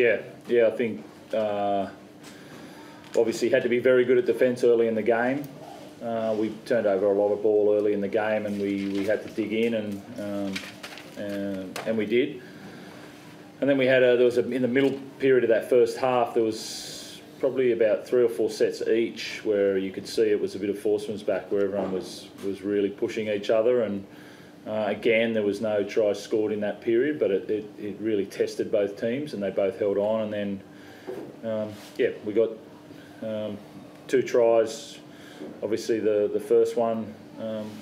Yeah, I think obviously had to be very good at defence early in the game. We turned over a lot of ball early in the game, and we had to dig in, and we did. And then we had in the middle period of that first half, there was probably about 3 or 4 sets each where you could see it was a bit of forceman's back, where everyone was really pushing each other. And again, there was no try scored in that period, but it really tested both teams, and they both held on. And then we got 2 tries. Obviously, the first one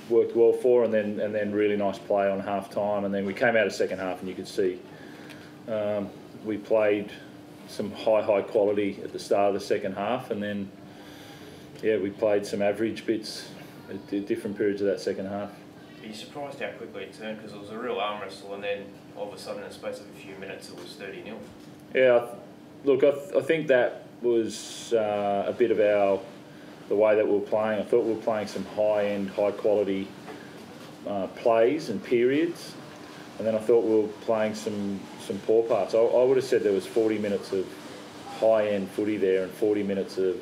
worked well for, and then really nice play on half time. And then we came out of second half, and you could see we played some high quality at the start of the second half, and then we played some average bits at different periods of that second half. Are you surprised how quickly it turned? Because it was a real arm wrestle, and then all of a sudden, in the space of a few minutes, it was 30-0. Yeah, look, I think that was a bit of the way that we were playing. I thought we were playing some high-end, high-quality plays and periods, and then I thought we were playing some poor parts. I would have said there was 40 minutes of high-end footy there and 40 minutes of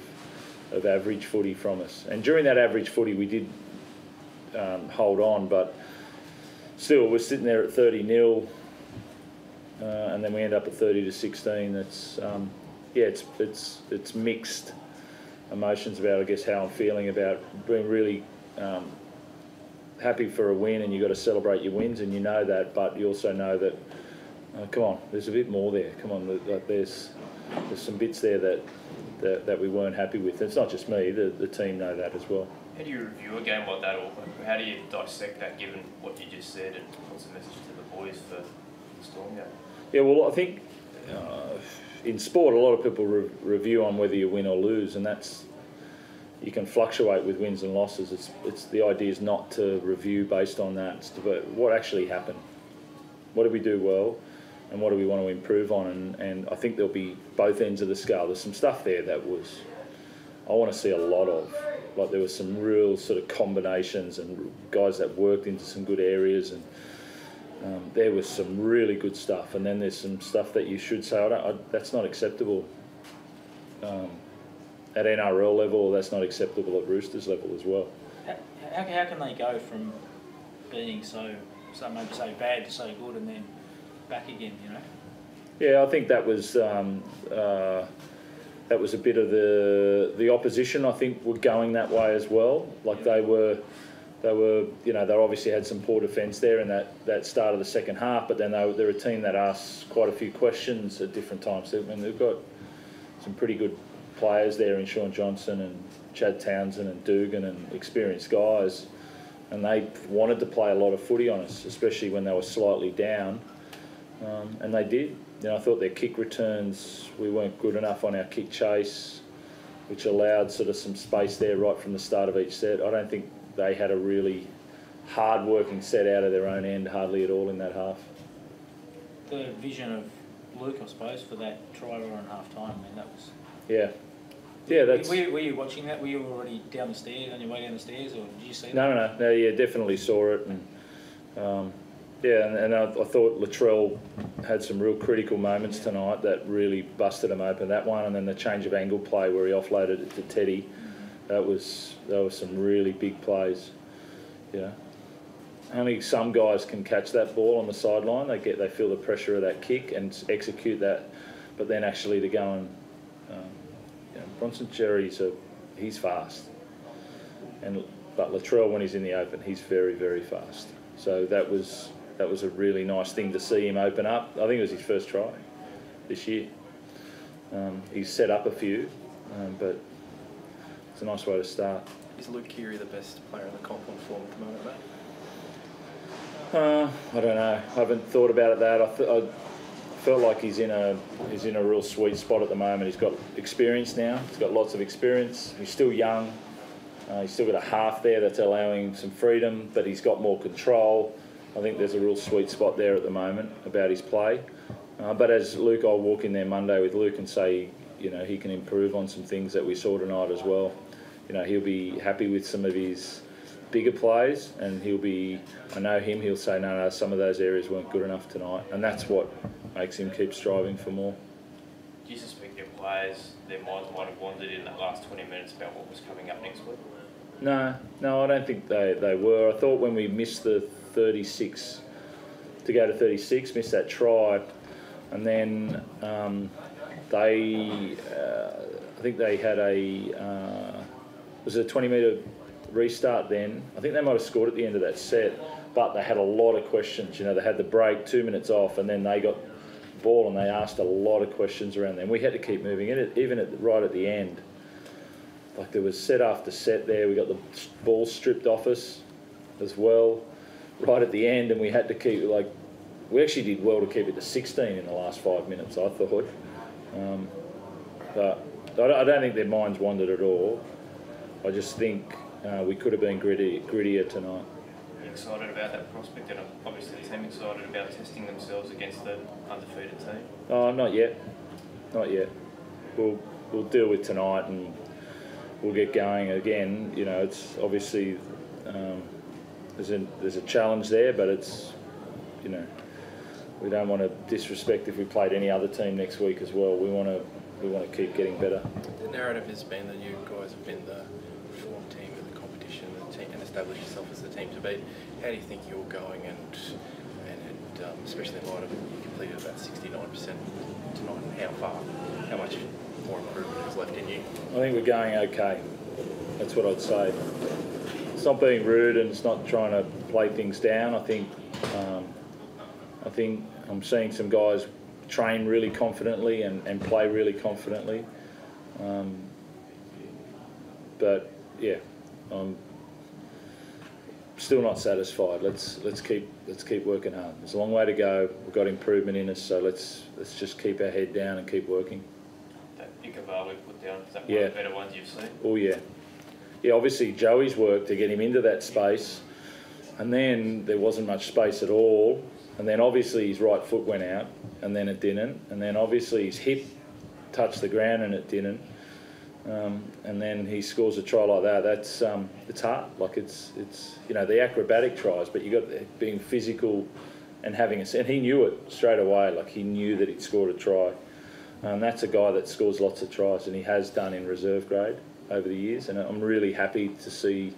average footy from us. And during that average footy, we did hold on, but still, we're sitting there at 30-0, and then we end up at 30-16. That's it's mixed emotions about, I guess, how I'm feeling about being really happy for a win, and you've got to celebrate your wins, and you know that, but you also know that, come on, there's a bit more there. Come on, like there's some bits there that we weren't happy with. It's not just me, the team know that as well. How do you review a game like that, or how do you dissect that, given what you just said, and what's the message to the boys for the Storm game? Yeah, well, I think in sport, a lot of people review on whether you win or lose, and you can fluctuate with wins and losses. It's the idea is not to review based on that. It's what actually happened. What did we do well, and what do we want to improve on? And I think there'll be both ends of the scale. There's some stuff there that I want to see a lot of. Like there was some real sort of combinations and guys that worked into some good areas, and there was some really good stuff. And then there's some stuff that you should say, that's not acceptable at NRL level, or that's not acceptable at Roosters level as well. How can they go from being maybe so bad to so good, and then back again? You know. Yeah, I think that was a bit of the opposition. I think were going that way as well. Like they were, they obviously had some poor defence there in that start of the second half. But then they're a team that asks quite a few questions at different times. I mean, they've got some pretty good players there in Sean Johnson and Chad Townsend and Dugan, and experienced guys, and they wanted to play a lot of footy on us, especially when they were slightly down, and they did. I thought their kick returns, we weren't good enough on our kick chase, which allowed sort of some space there right from the start of each set. I don't think they had a really hard-working set out of their own end, hardly at all in that half. The vision of Luke, I suppose, for that try on half-time, I mean, that was... Yeah. Yeah, that's... Were you watching that? Were you already down the stairs, on your way down the stairs, or did you see that? No, yeah, definitely saw it. And and I thought Latrell had some real critical moments tonight that really busted him open, that one, and then the change of angle play where he offloaded it to Teddy. That was some really big plays. Yeah. Only some guys can catch that ball on the sideline. They feel the pressure of that kick and execute that, but then actually to go and Bronson Cherry's he's fast, but Latrell, when he's in the open, he's very, very fast. So that was a really nice thing to see him open up. I think it was his first try this year. He's set up a few, but it's a nice way to start. Is Luke Keary the best player in the comp on form at the moment, mate? I don't know. I haven't thought about it that. I felt like he's in a real sweet spot at the moment. He's got experience now. He's got lots of experience. He's still young. He's still got a half there that's allowing some freedom, but he's got more control. I think there's a real sweet spot there at the moment about his play. But as Luke, I'll walk in there Monday with Luke and say, he can improve on some things that we saw tonight as well. He'll be happy with some of his bigger plays, and I know him, he'll say, no, some of those areas weren't good enough tonight. And that's what makes him keep striving for more. Do you suspect your players, their minds might have wandered in that last 20 minutes about what was coming up next week? No, I don't think they were. I thought when we missed the 36, to go to 36, missed that try, and then I think they had was it a 20-metre restart then? I think they might have scored at the end of that set, but they had a lot of questions. You know, they had the break, 2 minutes off, and then they got the ball and they asked a lot of questions around them. We had to keep moving it, even right at the end. Like there was set after set there. We got the ball stripped off us as well, right at the end, and we had to keep we actually did well to keep it to 16 in the last 5 minutes, I thought. But I don't think their minds wandered at all. I just think we could have been grittier tonight. Are you excited about that prospect, and obviously the team excited about testing themselves against the undefeated team? Oh, not yet. We'll deal with tonight and we'll get going again. You know, it's obviously there's a challenge there, but it's, you know, we don't want to disrespect if we played any other team next week as well. We want to keep getting better. The narrative has been that you guys have been the form team of the competition and established yourself as the team to beat. How do you think you're going, and especially in light of you completed about 69% tonight, and how much more improvement is left in you? I think we're going okay. That's what I'd say. It's not being rude and it's not trying to play things down. I think I'm seeing some guys train really confidently and play really confidently. But yeah, I'm still not satisfied. Let's keep working hard. There's a long way to go. We've got improvement in us, so let's just keep our head down and keep working. That Ikevalu put down, is that one Yeah. of the better ones you've seen? Oh yeah. Yeah, obviously Joey's work to get him into that space, and then there wasn't much space at all, and then obviously his right foot went out, and then it didn't, and then obviously his hip touched the ground and it didn't, and then he scores a try like that. That's it's hard. Like it's you know, the acrobatic tries, but you got being physical and having and he knew it straight away. Like he knew that he'd scored a try. That's a guy that scores lots of tries, and he has done in reserve grade over the years, and I'm really happy to see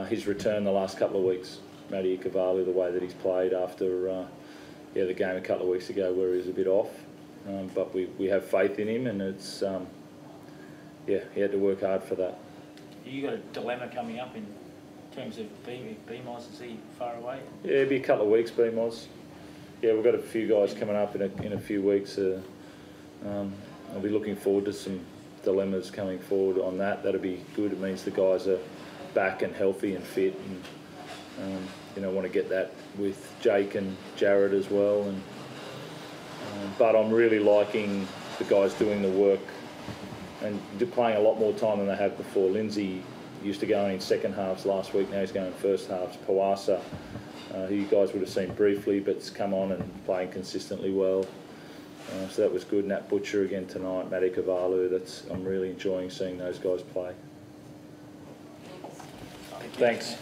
his return the last couple of weeks. Matty Ikevalu, the way that he's played after the game a couple of weeks ago where he was a bit off, but we have faith in him, and it's he had to work hard for that. You got a dilemma coming up in terms of BMOS. Is he far away? Yeah, it'll be a couple of weeks, BMOS. Yeah, we've got a few guys coming up in a few weeks. I'll be looking forward to some dilemmas coming forward on that. That'll be good. It means the guys are back and healthy and fit, and want to get that with Jake and Jared as well. And but I'm really liking the guys doing the work and playing a lot more time than they have before. Lindsay used to go in second halves last week. Now he's going in first halves. Powasa, who you guys would have seen briefly, but's come on and playing consistently well. So that was good. Nat Butcher again tonight, Matty Ikevalu. I'm really enjoying seeing those guys play. Thanks.